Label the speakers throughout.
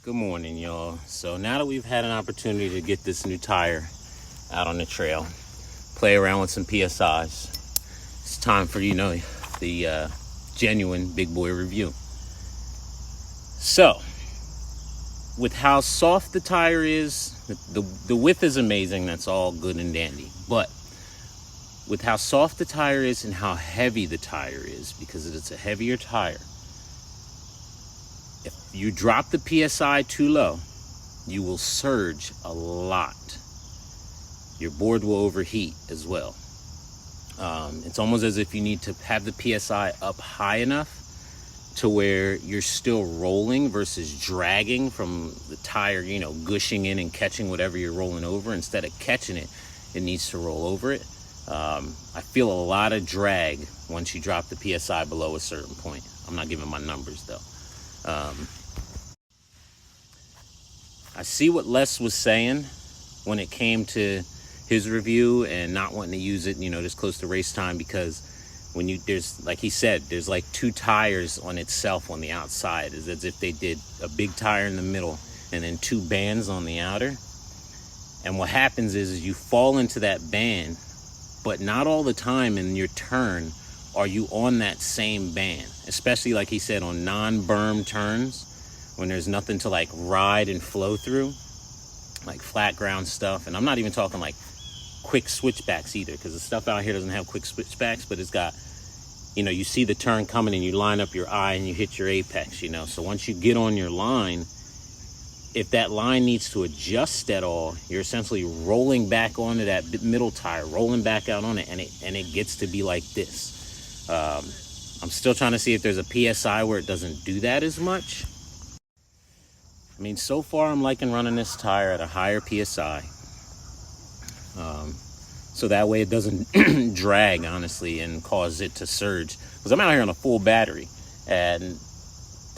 Speaker 1: Good morning, y'all. So now that we've had an opportunity to get this new tire out on the trail, play around with some PSIs, it's time for, the genuine big boy review. So, with how soft the tire is, the width is amazing, that's all good and dandy. But with how soft the tire is and how heavy the tire is, because it's a heavier tire, if you drop the PSI too low, you will surge a lot. Your board will overheat as well. It's almost as if you need to have the PSI up high enough to where you're still rolling versus dragging from the tire, gushing in and catching whatever you're rolling over. Instead of catching it, it needs to roll over it. I feel a lot of drag once you drop the PSI below a certain point. I'm not giving my numbers though. I see what Les was saying when it came to his review and not wanting to use it, just close to race time, because when there's, like he said, there's like two tires on itself on the outside. It's as if they did a big tire in the middle and then two bands on the outer. And what happens is you fall into that band, but not all the time in your turn are you on that same band, especially like he said on non-berm turns when there's nothing to like ride and flow through, like flat ground stuff. And I'm not even talking like quick switchbacks either, because the stuff out here doesn't have quick switchbacks, but it's got, you see the turn coming and you line up your eye and you hit your apex, So once you get on your line, if that line needs to adjust at all, you're essentially rolling back onto that middle tire, rolling back out on it, and it gets to be like this. I'm still trying to see if there's a PSI where it doesn't do that as much. I mean, so far I'm liking running this tire at a higher PSI. So that way it doesn't drag, honestly, and cause it to surge. Because I'm out here on a full battery, and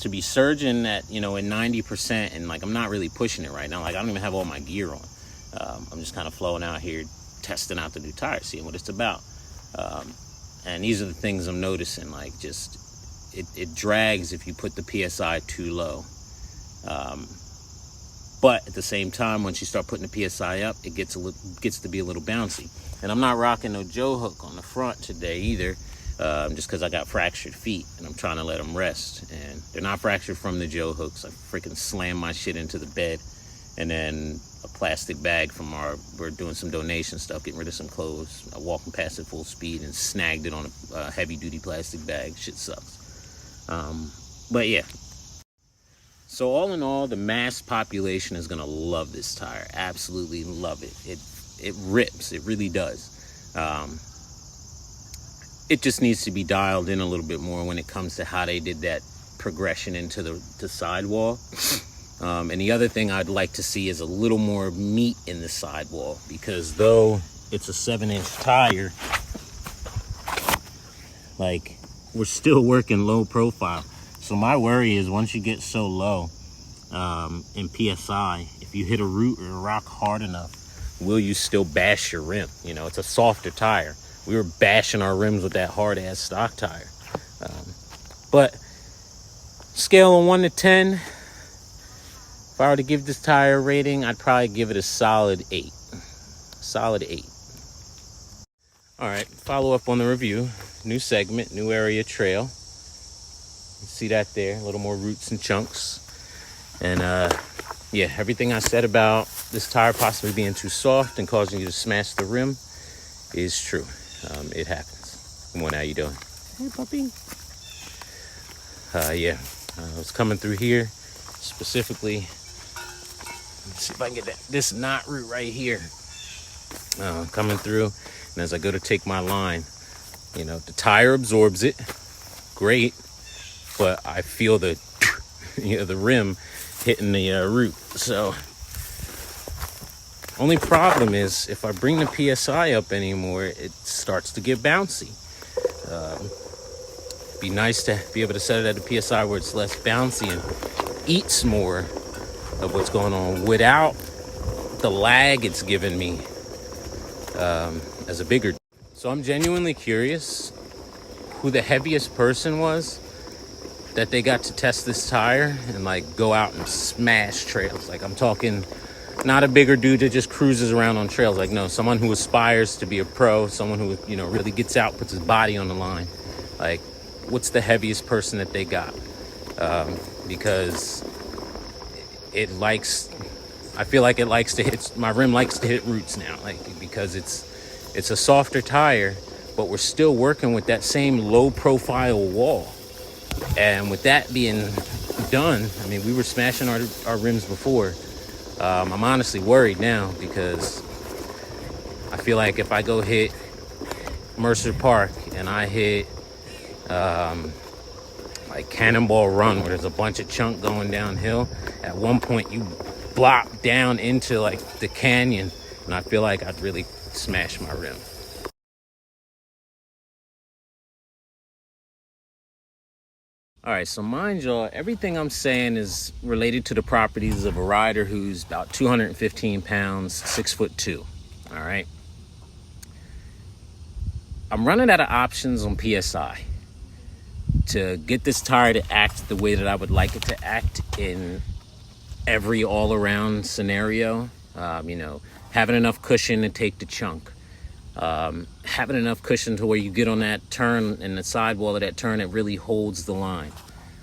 Speaker 1: to be surging at, in 90%, and like I'm not really pushing it right now. Like I don't even have all my gear on. I'm just kind of flowing out here, testing out the new tire, seeing what it's about. And these are the things I'm noticing, like just it drags if you put the PSI too low. But at the same time, once you start putting the PSI up, it gets to be a little bouncy. And I'm not rocking no Joe hook on the front today either, just because I got fractured feet and I'm trying to let them rest. And they're not fractured from the Joe hooks. I freaking slammed my shit into the bed, and then a plastic bag from we're doing some donation stuff, getting rid of some clothes. I walking past it full speed and snagged it on a heavy duty plastic bag. Shit sucks. But yeah. So all in all, the mass population is gonna love this tire. Absolutely love it. It rips. It really does. It just needs to be dialed in a little bit more when it comes to how they did that progression into the sidewall. And the other thing I'd like to see is a little more meat in the sidewall, because though it's a 7-inch tire, like we're still working low profile. So my worry is once you get so low in PSI, if you hit a root or a rock hard enough, will you still bash your rim? It's a softer tire. We were bashing our rims with that hard ass stock tire. But scale of 1 to 10, if I were to give this tire a rating, I'd probably give it a solid 8. Solid 8. All right, follow up on the review. New segment, new area trail. See that there, a little more roots and chunks. And yeah, everything I said about this tire possibly being too soft and causing you to smash the rim is true. It happens. Good morning, how you doing? Hey, puppy. Yeah, I was coming through here specifically. Let's see if I can get this knot root right here. Coming through, and as I go to take my line, the tire absorbs it. Great. But I feel the rim hitting the root. So only problem is if I bring the PSI up anymore, it starts to get bouncy. Be nice to be able to set it at a PSI where it's less bouncy and eats more of what's going on without the lag it's given me as a bigger. So I'm genuinely curious who the heaviest person was that they got to test this tire and like go out and smash trails. Like, I'm talking not a bigger dude that just cruises around on trails. Like, no, someone who aspires to be a pro, someone who, you know, really gets out, puts his body on the line. Like, what's the heaviest person that they got? Because it likes, I feel like it likes to hit, my rim likes to hit roots now, like, because it's a softer tire, but we're still working with that same low profile wall. And with that being done, I mean, we were smashing our rims before. I'm honestly worried now, because I feel like if I go hit Mercer Park and I hit like Cannonball Run, where there's a bunch of chunk going downhill, at one point you blop down into like the canyon, and I feel like I'd really smash my rim. All right, so mind y'all, everything I'm saying is related to the properties of a rider who's about 215 pounds, 6'2". All right. I'm running out of options on PSI to get this tire to act the way that I would like it to act in every all-around scenario. You know, having enough cushion to take the chunk. Having enough cushion to where you get on that turn and the sidewall of that turn, it really holds the line.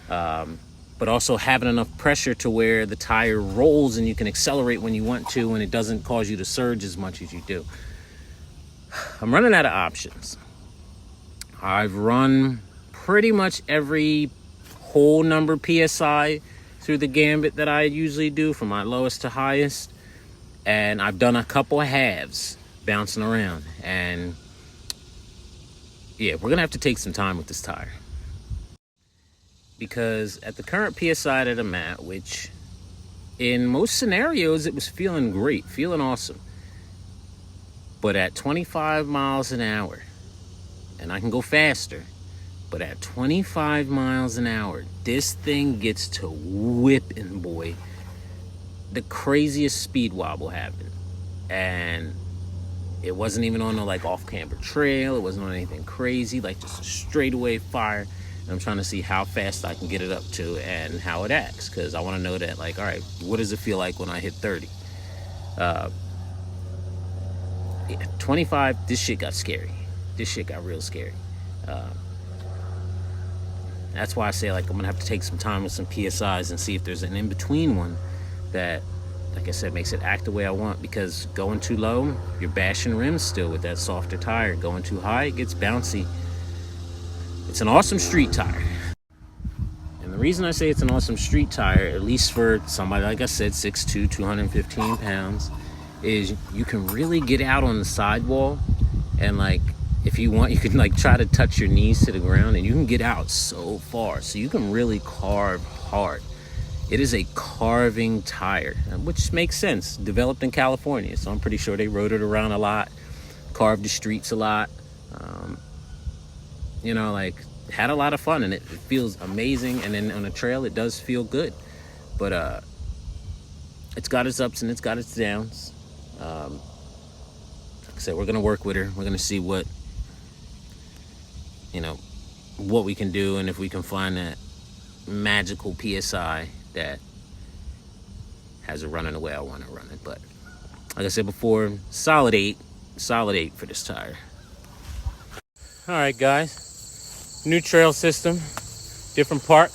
Speaker 1: But also having enough pressure to where the tire rolls and you can accelerate when you want to, and it doesn't cause you to surge as much as you do. I'm running out of options. I've run pretty much every whole number PSI through the gambit that I usually do, from my lowest to highest. And I've done a couple of halves bouncing around. And yeah, we're gonna have to take some time with this tire, because at the current PSI that I'm at, which in most scenarios it was feeling great, feeling awesome, but at 25 miles an hour, and I can go faster, but at 25 miles an hour, this thing gets to whipping, boy. The craziest speed wobble happened. And it wasn't even on no like off-camber trail. It wasn't on anything crazy, like just a straightaway fire. And I'm trying to see how fast I can get it up to and how it acts, because I want to know that, like, all right, what does it feel like when I hit 30? Yeah, 25, this shit got scary. This shit got real scary. That's why I say, like, I'm gonna have to take some time with some PSIs and see if there's an in-between one that, like I said, makes it act the way I want. Because going too low, you're bashing rims still with that softer tire. Going too high, it gets bouncy. It's an awesome street tire. And the reason I say it's an awesome street tire, at least for somebody, like I said, 6'2", 215 pounds, is you can really get out on the sidewall, and like, if you want, you can like try to touch your knees to the ground, and you can get out so far. So you can really carve hard. It is a carving tire, which makes sense. Developed in California, so I'm pretty sure they rode it around a lot, carved the streets a lot. You know, like, had a lot of fun, and it feels amazing. And then on a trail, it does feel good. But it's got its ups and it's got its downs. Like I said, we're gonna work with her. We're gonna see what, you know, what we can do, and if we can find that magical PSI that has it running the way I want to run it. But like I said before, solid 8 for this tire. All right, guys, new trail system, different park,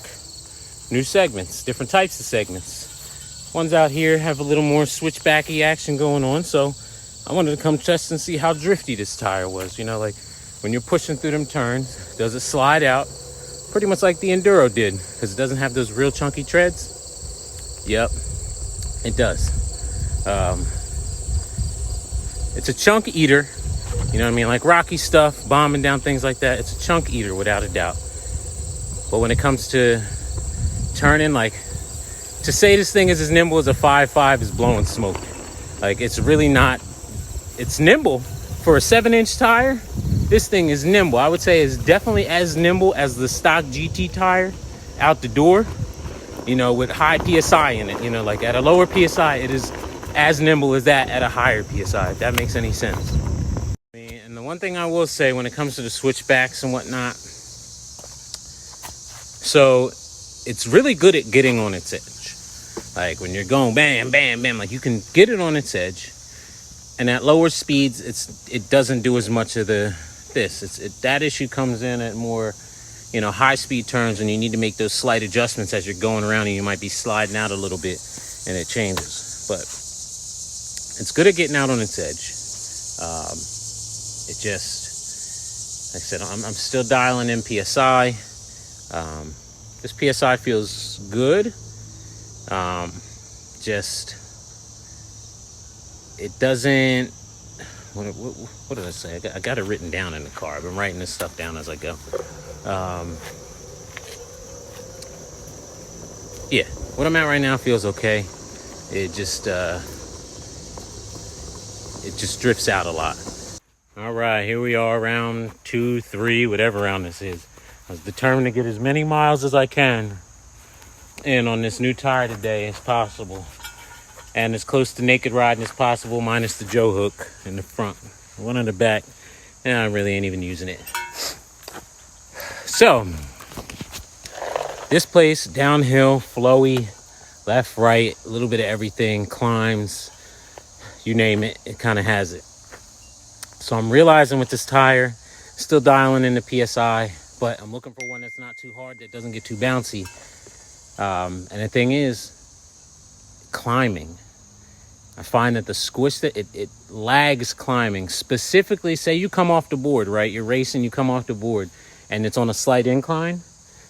Speaker 1: new segments, different types of segments. Ones out here have a little more switchbacky action going on, so I wanted to come test and see how drifty this tire was. You know, like when you're pushing through them turns, does it slide out? Pretty much like the Enduro did, because it doesn't have those real chunky treads. Yep, it does. It's a chunk eater. You know what I mean? Like rocky stuff, bombing down things like that. It's a chunk eater without a doubt. But when it comes to turning, like, to say this thing is as nimble as a 5.5 is blowing smoke. Like, it's really not. It's nimble for a 7-inch tire. This thing is nimble. I would say it's definitely as nimble as the stock GT tire out the door, you know, with high PSI in it. You know, like at a lower PSI, it is as nimble as that at a higher PSI, if that makes any sense. And the one thing I will say when it comes to the switchbacks and whatnot, so it's really good at getting on its edge. Like when you're going bam, bam, bam, like you can get it on its edge. And at lower speeds, it doesn't do as much of that issue comes in at more, high speed turns, and you need to make those slight adjustments as you're going around, and you might be sliding out a little bit and it changes. But it's good at getting out on its edge. It just, like I said, I'm still dialing in PSI. This PSI feels good. It doesn't, what did I say? I got it written down in the car. I've been writing this stuff down as I go. Yeah, what I'm at right now feels okay. It just drifts out a lot. All right, here we are, round 2, 3, whatever round this is. I was determined to get as many miles as I can in on this new tire today as possible, and as close to naked riding as possible, minus the Joe hook in the front. One in the back, and I really ain't even using it. So, this place, downhill, flowy, left, right, a little bit of everything, climbs, you name it, it kind of has it. So I'm realizing with this tire, still dialing in the PSI, but I'm looking for one that's not too hard, that doesn't get too bouncy. And the thing is, climbing. I find that the squish, that it lags climbing. Specifically, say you come off the board, right? You're racing, you come off the board, and it's on a slight incline.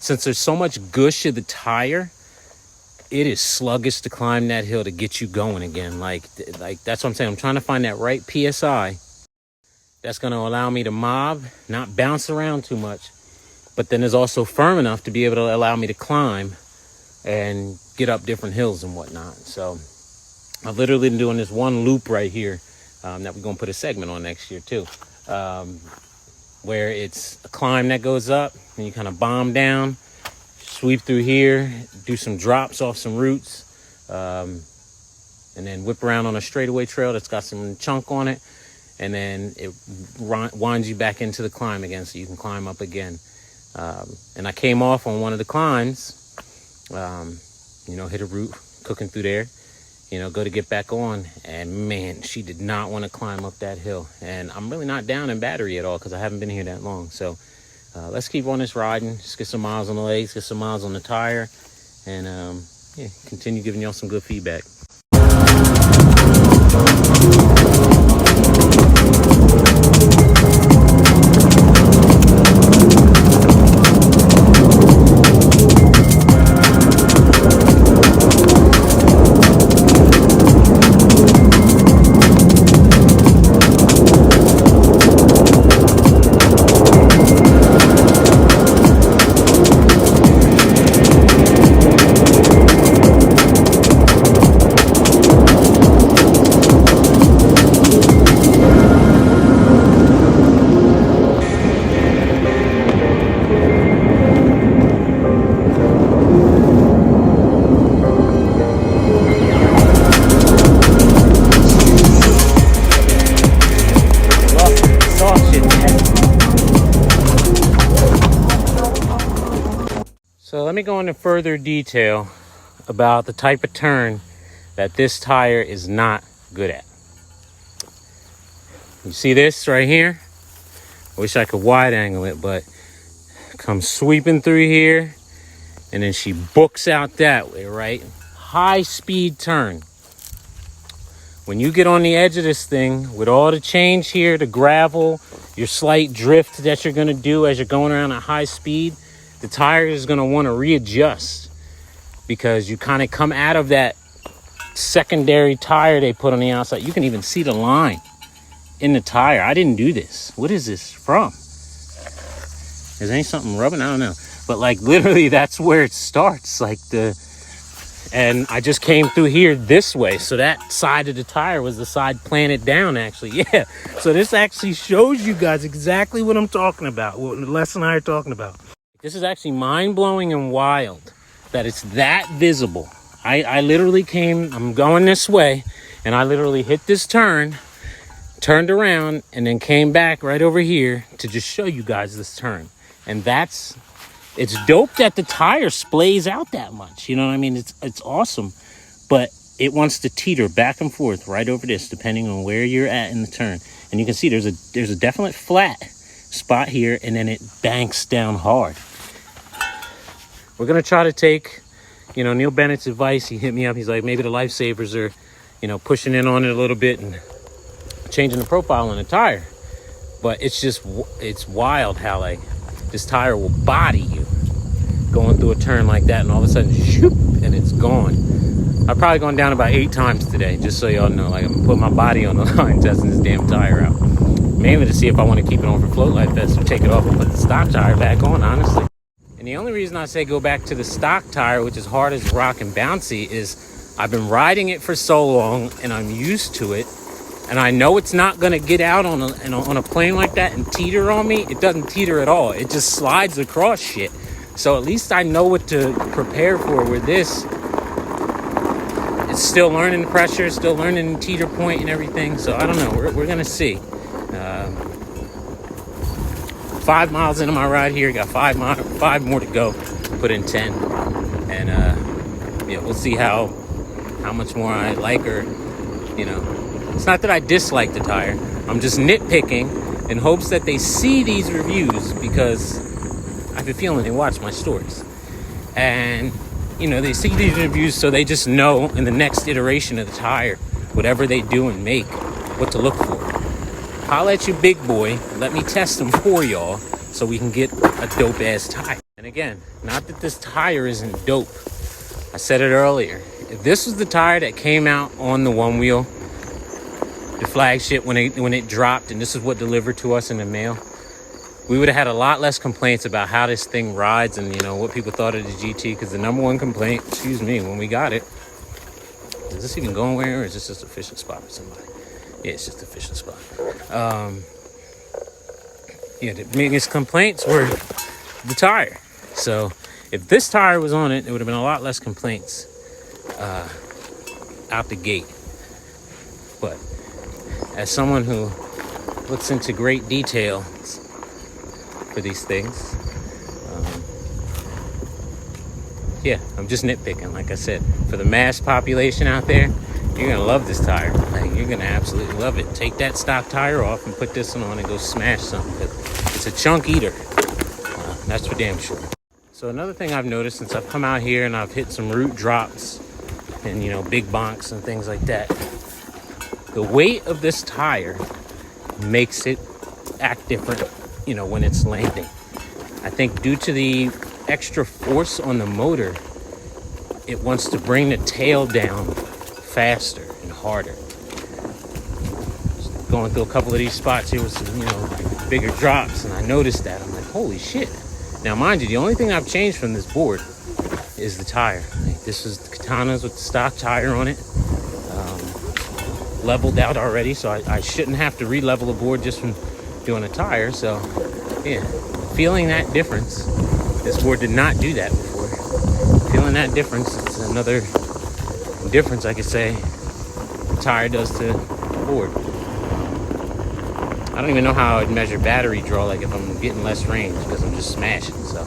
Speaker 1: Since there's so much gush to the tire, it is sluggish to climb that hill to get you going again. Like that's what I'm saying. I'm trying to find that right PSI that's going to allow me to mob, not bounce around too much, but then is also firm enough to be able to allow me to climb and get up different hills and whatnot. So I've literally been doing this one loop right here that we're going to put a segment on next year too, where it's a climb that goes up and you kind of bomb down, sweep through here, do some drops off some roots, and then whip around on a straightaway trail that's got some chunk on it, and then it winds you back into the climb again so you can climb up again. And I came off on one of the climbs, hit a root, cooking through there, go to get back on, and man, she did not want to climb up that hill. And I'm really not down in battery at all because I haven't been here that long. So let's keep on this riding, just get some miles on the legs, get some miles on the tire, and continue giving y'all some good feedback. So let me go into further detail about the type of turn that this tire is not good at. You see this right here? I wish I could wide angle it, but it comes sweeping through here, and then she books out that way, right? High speed turn. When you get on the edge of this thing, with all the change here, the gravel, your slight drift that you're gonna do as you're going around at high speed, the tire is going to want to readjust because you kind of come out of that secondary tire they put on the outside. You can even see the line in the tire. I didn't do this. What is this from? Is there something rubbing? I don't know. But like literally that's where it starts. And I just came through here this way. So that side of the tire was the side planted down actually. Yeah. So this actually shows you guys exactly what I'm talking about. What Les and I are talking about. This is actually mind-blowing and wild that it's that visible. I literally I'm going this way, and I literally hit this turn, turned around, and then came back right over here to just show you guys this turn. And that's It's dope that the tire splays out that much. You know what I mean? It's awesome, but it wants to teeter back and forth right over this, depending on where you're at in the turn. And you can see there's a definite flat spot here, and then it banks down hard. We're gonna try to take, you know, Neil Bennett's advice. He hit me up. He's like, maybe the lifesavers are, you know, pushing in on it a little bit and changing the profile on the tire. But it's wild how like this tire will body you going through a turn like that, and all of a sudden, shoop, and it's gone. I've probably gone down about 8 times today, just so y'all know. Like, I'm putting my body on the line, testing this damn tire out. Mainly to see if I want to keep it on for float life vests or take it off and put the stock tire back on, honestly. And the only reason I say go back to the stock tire, which is hard as rock and bouncy, is I've been riding it for so long and I'm used to it. And I know it's not going to get out on a plane like that and teeter on me. It doesn't teeter at all. It just slides across shit. So at least I know what to prepare for. Where this, it's still learning pressure, still learning teeter point and everything. So I don't know. We're going to see. 5 miles into my ride here. Got 5 more to go. Put in 10. And yeah, we'll see how much more I like her, you know. It's not that I dislike the tire. I'm just nitpicking in hopes that they see these reviews, because I have a feeling they watch my stories. And, you know, they see these reviews so they just know in the next iteration of the tire, whatever they do and make, what to look for. Holla at you, big boy. Let me test them for y'all so we can get a dope-ass tire. And again, not that this tire isn't dope. I said it earlier. If this was the tire that came out on the one wheel, the flagship, when it dropped, and this is what delivered to us in the mail, we would have had a lot less complaints about how this thing rides and, you know, what people thought of the GT. Because the number one complaint, when we got it, is this even going anywhere, or is this just a fishing spot for somebody? Yeah, it's just a fishing spot. Yeah, the biggest complaints were the tire. So if this tire was on it, it would have been a lot less complaints out the gate. But as someone who looks into great detail for these things, yeah, I'm just nitpicking. Like I said, for the mass population out there, you're gonna love this tire. Like, you're gonna absolutely love it. Take that stock tire off and put this one on and go smash something, because it's a chunk eater. That's for damn sure. So another thing I've noticed since I've come out here and I've hit some root drops and, you know, big bonks and things like that, the weight of this tire makes it act different, you know, when it's landing. I think due to the extra force on the motor, it wants to bring the tail down faster and harder. Just going through a couple of these spots here with some, you know, bigger drops, and I noticed that. I'm like, holy shit. Now, mind you, the only thing I've changed from this board is the tire. Like, this is the Katanas with the stock tire on it. Leveled out already, so I shouldn't have to re-level the board just from doing a tire. So yeah, feeling that difference. This board did not do that before. Feeling that difference, it's another difference I could say the tire does to the board. I don't even know how I'd measure battery draw, like if I'm getting less range, because I'm just smashing. So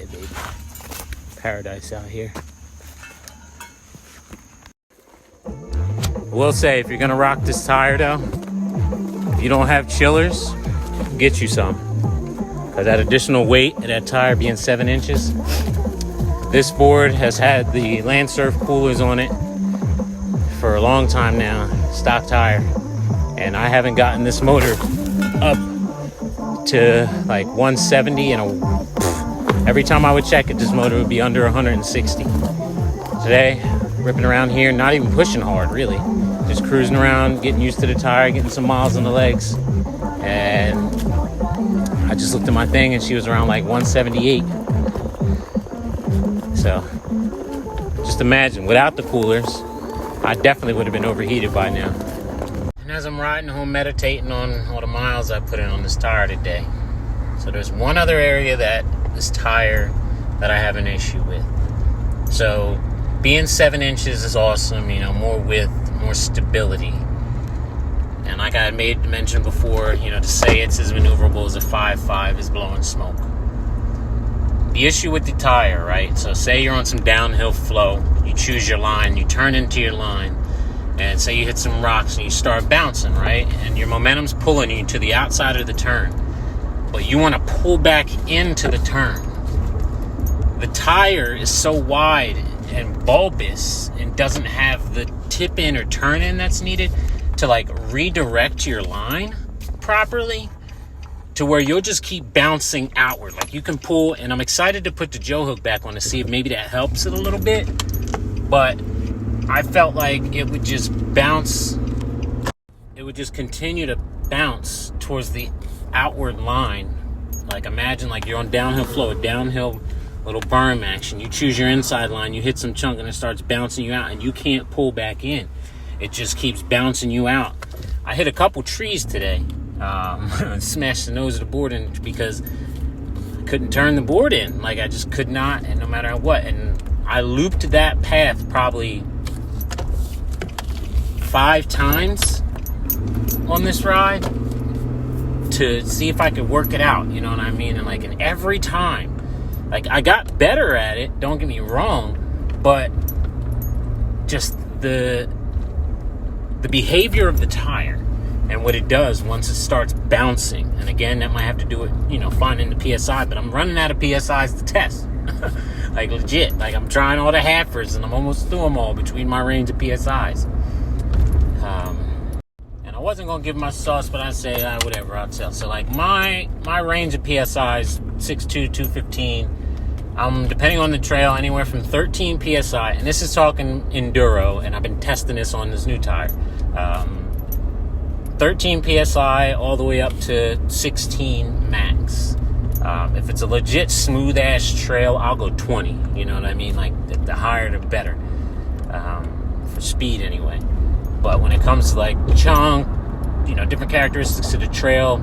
Speaker 1: Yeah, baby. Paradise out here. I will say, if you're gonna rock this tire though, if you don't have chillers, get you some. Cause that additional weight of that tire being 7 inches, this board has had the Landsurf coolers on it for a long time now, stock tire. And I haven't gotten this motor up to like 170, and every time I would check it, this motor would be under 160. Today, ripping around here, not even pushing hard really, just cruising around, getting used to the tire, getting some miles on the legs. And I just looked at my thing and she was around like 178. So just imagine, without the coolers, I definitely would have been overheated by now. And as I'm riding home meditating on all the miles I put in on this tire today, so there's one other area that this tire that I have an issue with. So being 7 inches is awesome, you know, more width, more stability. And like I made mention before, you know, to say it's as maneuverable as a 5.5 is blowing smoke. The issue with the tire, right? So say you're on some downhill flow, you choose your line, you turn into your line, and say you hit some rocks and you start bouncing, right? And your momentum's pulling you to the outside of the turn, but you want to pull back into the turn. The tire is so wide and bulbous and doesn't have the tip in or turn in that's needed to like redirect your line properly, to where you'll just keep bouncing outward. Like you can pull, and I'm excited to put the Joe hook back on to see if maybe that helps it a little bit. But I felt like it would just bounce. It would just continue to bounce towards the outward line. Like imagine like you're on downhill flow, a downhill little berm action. You choose your inside line, you hit some chunk and it starts bouncing you out and you can't pull back in. It just keeps bouncing you out. I hit a couple trees today. Smashed the nose of the board in because I couldn't turn the board in. Like I just could not, and no matter what. And I looped that path probably 5 times on this ride to see if I could work it out, you know what I mean? And every time, like I got better at it, don't get me wrong, but just the behavior of the tire and what it does once it starts bouncing. And again, that might have to do with, you know, finding the PSI, but I'm running out of PSIs to test. Like legit, like I'm trying all the halfers and I'm almost through them all between my range of PSIs. And I wasn't gonna give my sauce, but I say whatever, I'll tell. So like my range of PSIs, 6'2", 215. Depending on the trail, anywhere from 13 PSI, and this is talking enduro, and I've been testing this on this new tire. 13 PSI all the way up to 16 max. If it's a legit smooth ass trail, I'll go 20. You know what I mean? Like the higher the better, for speed anyway. But when it comes to like chunk, you know, different characteristics of the trail,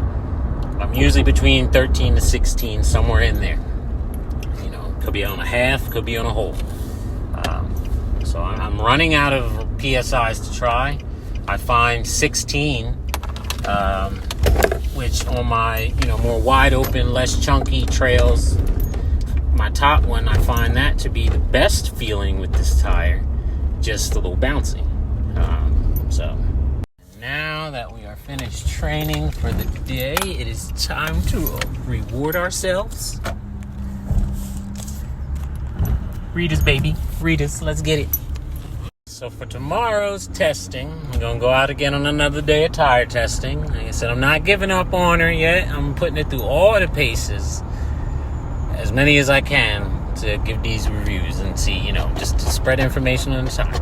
Speaker 1: I'm usually between 13 to 16, somewhere in there. You know, could be on a half, could be on a whole. So I'm running out of PSIs to try. I find 16, which on my, you know, more wide open, less chunky trails, my top one, I find that to be the best feeling with this tire, just a little bouncy. So now that we are finished training for the day, it is time to reward ourselves. Read us, baby. Read us. Let's get it. So for tomorrow's testing, I'm going to go out again on another day of tire testing. Like I said, I'm not giving up on her yet. I'm putting it through all the paces, as many as I can, to give these reviews and see, you know, just to spread information on the tire.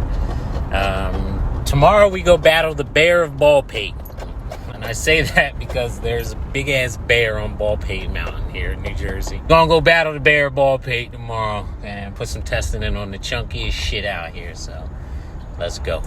Speaker 1: Tomorrow we go battle the bear of Baldpate. And I say that because there's a big-ass bear on Baldpate Mountain here in New Jersey. Gonna go battle the bear of Baldpate tomorrow and put some testing in on the chunkiest shit out here, so let's go.